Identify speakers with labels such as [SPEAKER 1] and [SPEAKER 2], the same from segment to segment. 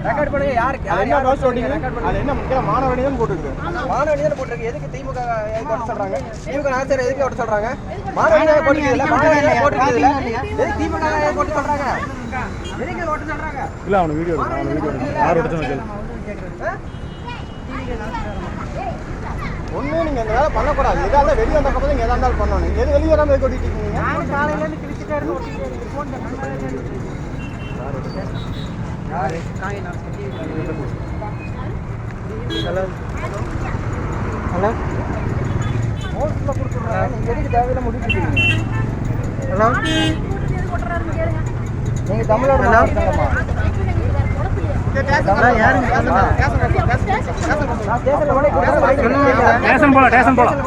[SPEAKER 1] Record பண்ணுங்க. யாருக்கு
[SPEAKER 2] என்ன நோட்ஸ் ஓட்டிங்க? அது என்ன முக்கிய மாணவனி தான் போட்டுருக்கு.
[SPEAKER 1] மாணவனி தான் போட்டுருக்கு. எதுக்கு திமுக எதுக்கு ஓட்ட சொல்றாங்க? திமுக ஆட்சியர் எதுக்கு ஓட்ட சொல்றாங்க? மாணவனி தான் போட்டுருக்குதுல, மாணவனி தான் போட்டுருக்குதுல, எதுக்கு திமுக போட்டு சொல்றாங்க? எதுக்கு ஓட்ட சொல்றாங்க?
[SPEAKER 2] இல்ல அவன வீடியோ எடுங்க, அவன வீடியோ எடுங்க. யார் எடுத்து கேளு. ஒண்ணு நீங்க இந்த வேலை பண்ணக்கூடாது. எதாவது வெளிய வந்த கப்பல நீங்க எதா இருந்தாலும் பண்ணணும். நீங்க எது வெளிய வராம ஓட்டிட்டு இருக்கீங்க?
[SPEAKER 1] நான் காலையில இருந்து கிழிச்சிட்டே இருந்து ஓட்டிட்டே இருக்கேன். ஃபோன் பண்ணி யாரு காய் நான் ஹலோ ஹலோ மோஸ்ட்ல கொடுத்துறாங்க. நீங்க எதுக்கு தேவையில்ல முடிச்சிட்டீங்க? ஹலோ நீங்க தமிழோட மாட்டீங்களா? யாருங்க சொல்லுங்க. நான் ஸ்டேஷன்ல போய் கொடுத்துறேன்.
[SPEAKER 2] ஸ்டேஷன் போலாம்.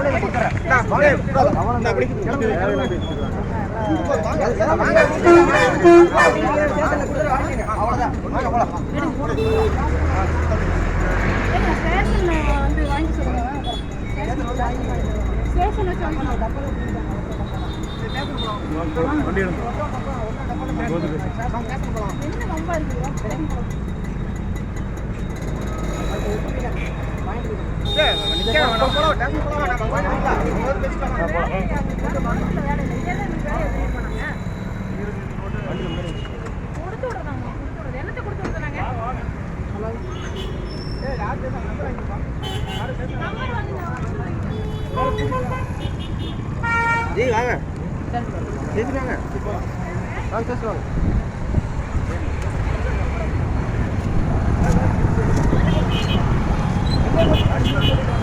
[SPEAKER 1] ஜி வாங்க பேசுவாங்க வாங்க பேசுவாங்க. என்ன